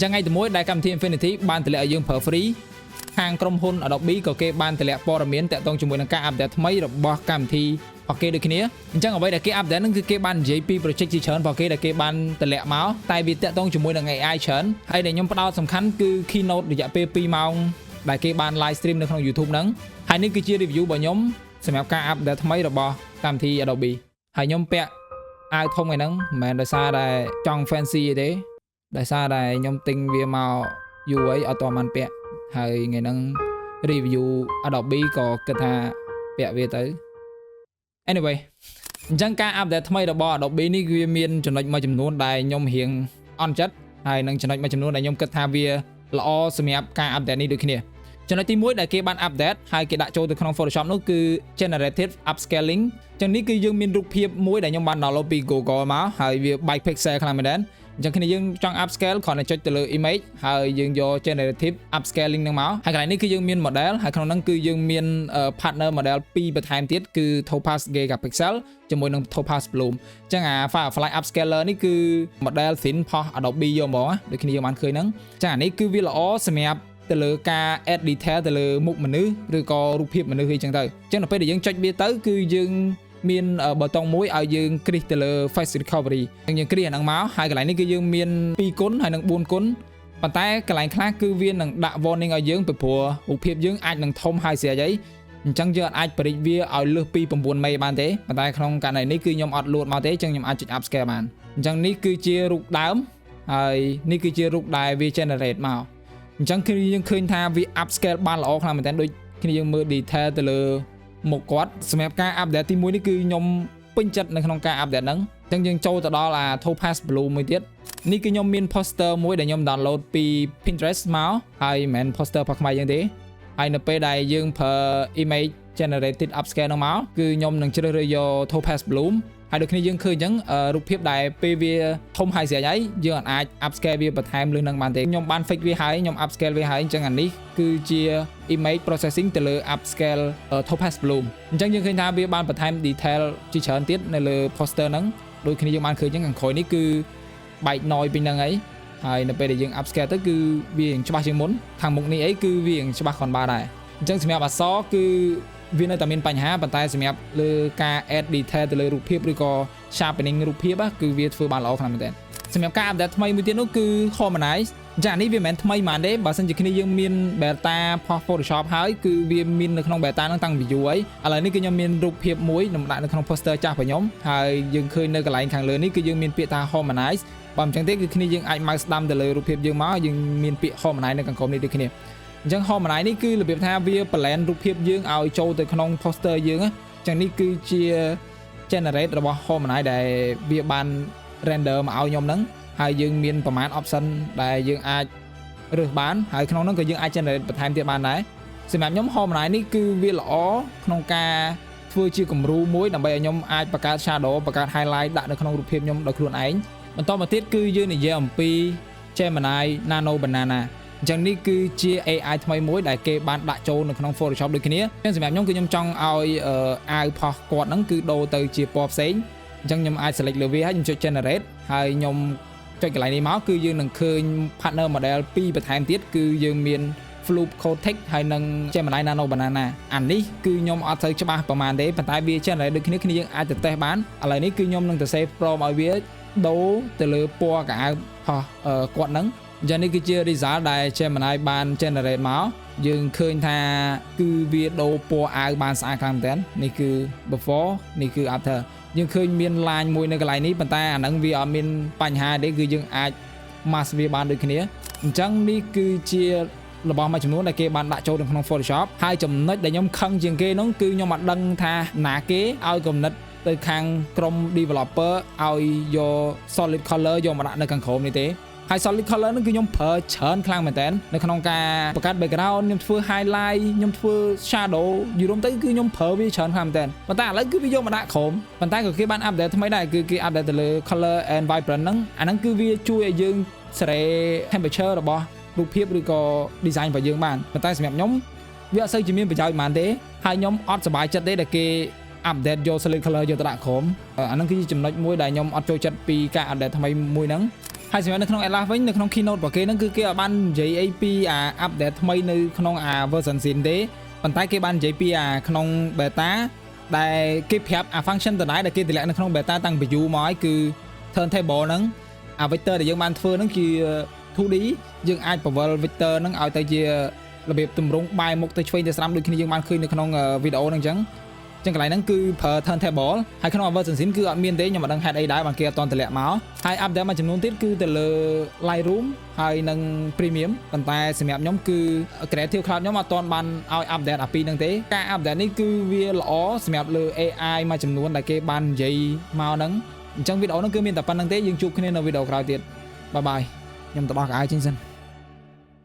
ចឹងថ្ងៃទី1ដែលកម្មវិធី Infinity បានតម្លាក់ឲ្យយើងប្រើ free ខាងក្រុមហ៊ុន Adobe ក៏គេបានតម្លាក់ព័ត៌មានតាក់ទងជាមួយនឹងការ update ថ្មីរបស់កម្មវិធីរបស់គេដូចគ្នាអញ្ចឹងអ្វីដែលគេ update ហ្នឹងគឺគេបាននិយាយពី project ជាច្រើនរបស់គេដែលគេបានតម្លាក់មកតែវាតាក់ទងជាមួយនឹង AI ច្រើនហើយដែលខ្ញុំផ្ដោតសំខាន់គឺ keynote រយៈពេល2ម៉ោងដែលគេបាន live stream នៅក្នុង YouTube ហ្នឹងហើយនេះគឺជា review របស់ខ្ញុំសម្រាប់ការ update ថ្មីរបស់កម្មវិធី Adobe ហើយខ្ញុំពាក់អាវធំឯហ្នឹងមិនមែនដោយសារតែចង់ fancy ទេដោយសារតែខ្ញុំទិញវាមកយូរហើយអត់ទាន់បានពាក់ហើយថ្ងៃហ្នឹង review Adobe ក៏គិតថាពាក់វាទៅ anyway អញ្ចឹងការ update ថ្មីរបស់ Adobe នេះវាមានចំណុចមួយចំនួនដែលខ្ញុំរៀងអន់ចិត្តហើយនឹងចំណុចមួយចំនួនដែលខ្ញុំគិតថាវាល្អសម្រាប់ការ update នេះដូចគ្នាចំណុចទី1ដែលគេបាន update ហើយគេដាក់ចូលទៅក្នុង Photoshop នោះគឺ generative upscaling អញ្ចឹងនេះគឺយើងមានរូបភាពមួយដែលខ្ញុំបាន download ពី Google មកហើយវាបែក pixel ខ្លាំងមែនទែនអញ្ចឹងគ្នាយើងចង់ upscale គ្រាន់តែចុចទៅលើ image ហើយយើងយក generative upscaling ហ្នឹងមកហើយកន្លែងនេះគឺយើងមាន model ហើយក្នុងហ្នឹងគឺយើងមាន partner model 2បន្ថែមទៀតគឺ Topaz Gigapixel ជាមួយនឹង Topaz Bloom អញ្ចឹងអា Firefly upscaler នេះគឺ model thin ផុស Adobe យកហ្មងដូចគ្នាយើងបានឃើញហ្នឹងអញ្ចឹងអានេះគឺវាល្អសម្រាប់ទៅលើការ add detail ទៅលើមុខមនុស្សឬក៏រូបភាពមនុស្សអីចឹងទៅអញ្ចឹងដល់ពេលដែលយើងចុចវាទៅគឺយើងមានប៊ូតុងមួយឲ្យយើងគ្រីសទៅលើ face recovery យើងគ្រីសអាហ្នឹងមកហើយកន្លែងនេះគឺយើងមាន2គុណហើយនិង4គុណប៉ុន្តែកន្លែងខ្លះគឺវានឹងដាក់ warning ឲ្យយើងពីព្រោះរូបភាពយើងអាចនឹងធំហើយស្រាប់អីអញ្ចឹងយើងអាចបរិចវាឲ្យលើសពី9មេបានទេប៉ុន្តែក្នុងករណីនេះគឺខ្ញុំអត់លួតមកទេអញ្ចឹងខ្ញុំអាចចុច upscale បានអញ្ចឹងនេះគឺជារូបដើមហើយនេះគឺជារូបដែលវា generate មកអញ្ចឹងគឺយើងឃើញថាវា upscale បានល្អខ្លាំងមែនទែនដូចគ្នាយើងមើល detail ទៅលើមុខគាត់សម្រាប់ការ update ទី1នេះគឺខ្ញុំពេញចិត្តនៅក្នុងការ update ហ្នឹងអញ្ចឹងយើងចូលទៅដល់អា Topaz Blue មួយទៀតនេះគឺខ្ញុំមាន poster មួយដែលខ្ញុំ download ពី Pinterest មកហើយមិនមែន poster ផាខ្មែរយើងទេហើយនៅពេលដែលយើងប្រើ image generated upscale ហ្នឹងមកគឺខ្ញុំនឹងជ្រើសរើសយក Topaz Bloom ហើយដូចគ្នាយើងឃើញអញ្ចឹងរូបភាពដែលពេលវាធំហើយស្រាប់ហើយយើងអាច upscale វាបន្ថែមលើនឹងបានទេខ្ញុំបាន fix វាហើយខ្ញុំ upscale វាហើយអញ្ចឹងអានេះគឺជា image processing ទៅលើ upscale Topaz Bloom អញ្ចឹងយើងឃើញថាវាបានបន្ថែម detail ជាច្រើនទៀតនៅលើ poster ហ្នឹងដូចគ្នាយើងបានឃើញអញ្ចឹងខាងក្រោយនេះគឺបែក noise ពេញហ្នឹងហើយនៅពេលដែលយើង upscale ទៅគឺវាច្បាស់ជាងមុនខាងមុខនេះអីគឺវាច្បាស់cònបានដែរអញ្ចឹងសម្រាប់អក្សរគឺវានៅតែមានបញ្ហាប៉ុន្តែសម្រាប់លើការ add detail ទៅលើរូបភាពឬក៏ sharpening រូបភាពគឺវាធ្វើបានល្អខ្លាំងមែនទែនសម្រាប់ការ update ថ្មីមួយទៀតនោះគឺ harmonize អញ្ចឹងនេះវាមិនមែនថ្មីហ្មងទេបើសិនជាគ្នាយើងមាន beta ផុស Photoshop ហើយគឺវាមាននៅក្នុង beta ហ្នឹងតាំងពីយូរហើយឥឡូវនេះគឺខ្ញុំមានរូបភាពមួយខ្ញុំដាក់នៅក្នុង poster ចាស់របស់ខ្ញុំហើយយើងឃើញនៅកន្លែងខាងលើនេះគឺយើងមានពាក្យថា harmonize បើមិនអញ្ចឹងទេគឺគ្នាយើងអាច mouse ស្ដាំទៅលើរូបភាពយើងមកយើងមានពាក្យ harmonize នៅខាងក្រោមនេះដូចគ្នាអញ្ចឹង harmonize នេះគឺរបៀបថាវា blend រូបភាពយើងឲ្យចូលទៅក្នុង poster យើងអញ្ចឹងនេះគឺជា generate របស់ harmonize ដែលវាបាន render មកឲ្យខ្ញុំហ្នឹងហើយយើងមានប្រមាណ option ដែលយើងអាចរើសបានហើយក្នុងហ្នឹងក៏យើងអាច generate បន្ថែមទៀតបានដែរសម្រាប់ខ្ញុំ harmonize នេះគឺវាល្អក្នុងការធ្វើជាគំរូមួយដើម្បីឲ្យខ្ញុំអាចបង្កើត shadow បង្កើត highlight ដាក់នៅក្នុងរូបភាពខ្ញុំដោយខ្លួនឯងបន្តមកទៀតគឺយើងនិយាយអំពី Gemini Nano Bananaអញ្ចឹងនេះគឺជា AI ថ្មីមួយដែលគេបានដាក់ចូលនៅក្នុង Photoshop ដូចគ្នាអញ្ចឹងសម្រាប់ខ្ញុំគឺខ្ញុំចង់ឲ្យអាវផុសគាត់ហ្នឹងគឺដូរទៅជាពណ៌ផ្សេងអញ្ចឹងខ្ញុំអាច select លើវាហើយខ្ញុំចុច generate ហើយខ្ញុំចុចកន្លែងនេះមកគឺយើងនឹងឃើញ partner model 2បន្ថែមទៀតគឺយើងមាន Floop Cortex ហើយនិង Gemini Nano Banana អានេះគឺខ្ញុំអត់ទៅច្បាស់ប្រហែលទេប៉ុន្តែវា generate ដូចគ្នាយើងអាចទៅតេស្តបានឥឡូវនេះគឺខ្ញុំនឹងទៅ save prompt ឲ្យវាដូរទៅលើពណ៌កៅអៅផុសគាត់ហ្នឹងអញ្ចឹងនេះគឺជា result ដែល Gemini បាន generate មកយើងឃើញថាគឺវាដូរពណ៌អាវបានស្អាតខ្លាំងមែនទែននេះគឺ before នេះគឺ after យើងឃើញមាន line មួយនៅកន្លែងនេះប៉ុន្តែអាហ្នឹងវាអត់មានបញ្ហាទេគឺយើងអាច mask វាបានដូចគ្នាអញ្ចឹងនេះគឺជារបស់មួយចំនួនដែលគេបានដាក់ចូលនៅក្នុង Photoshop ហើយចំណុចដែលខ្ញុំខឹងជាងគេនោះគឺខ្ញុំអត់ដឹងថាណាគេឲ្យកំណត់ទៅខាងក្រុម developer ឲ្យយក solid color យកមកដាក់នៅខាងក្រោមនេះទេហើយ solid color ហ្នឹងគឺខ្ញុំប្រើច្រើនខ្លាំងមែនតើនៅក្នុងការបង្កើត background ខ្ញុំធ្វើ highlight ខ្ញុំធ្វើ shadow យូរទៅគឺខ្ញុំប្រើវាច្រើនខ្លាំងមែនតើប៉ុន្តែឥឡូវគឺវាយកមកដាក់ក្រោមប៉ុន្តែក៏គេបាន update ថ្មីដែរគឺគេ update ទៅលើ color and vibrant ហ្នឹងអាហ្នឹងគឺវាជួយឲ្យយើងសេរី temperature របស់រូបភាពឬក៏ design របស់យើងបានប៉ុន្តែសម្រាប់ខ្ញុំវាអត់សូវជាមានប្រយោជន៍ប៉ុន្មានទេហើយខ្ញុំអត់សប្បាយចិត្តទេដែលគេ update យក solid color យកទៅដាក់ក្រោមអាហ្នឹងគឺជាចំណុចមួយដែលខ្ញុំអត់ចូលចិត្តពីការ update ថ្មីមួយហ្នឹង ហើយសម្រាប់នៅក្នុង Atlas វិញនៅក្នុង keynote របស់គេហ្នឹងគឺគេអត់បាននិយាយអីពីអា update ថ្មីនៅក្នុងអា version zin ទេប៉ុន្តែគេបាននិយាយពីអាក្នុង beta ដែលគេប្រាប់អា function ដដែលគេតម្លាក់នៅក្នុង beta តាំងពីយូរមកហើយគឺ turntable ហ្នឹងអា vector ដែលយើងបានធ្វើហ្នឹងជា 2D យើងអាចពង្រឹង vector ហ្នឹងឲ្យទៅជារបៀបទម្រង់បែរមុខទៅឆ្វេងទៅស្ដាំដូចគ្នាយើងបានឃើញនៅក្នុងវីដេអូហ្នឹងអញ្ចឹងកន្លែងហ្នឹងគឺប្រើ turntable ហើយក្នុង version zin គឺអត់មានទេខ្ញុំមិនដឹងហេតុអីដែរបានគេអត់តន់តម្លាក់មកហើយ update មួយចំនួនទៀតគឺទៅលើ Lightroom ហើយនិង Premium ប៉ុន្តែសម្រាប់ខ្ញុំគឺ Creative Cloud ខ្ញុំអត់តន់បានឲ្យ update អាពីរហ្នឹងទេការ update នេះគឺវាល្អសម្រាប់លើ AI មួយចំនួនដែលគេបាននិយាយមកហ្នឹងអញ្ចឹងវីដេអូហ្នឹងគឺមានតែប៉ុណ្្នឹងទេយើងជួបគ្នានៅវីដេអូក្រោយទៀតបាយបាយខ្ញុំទៅដោះកៅអៅចេញសិន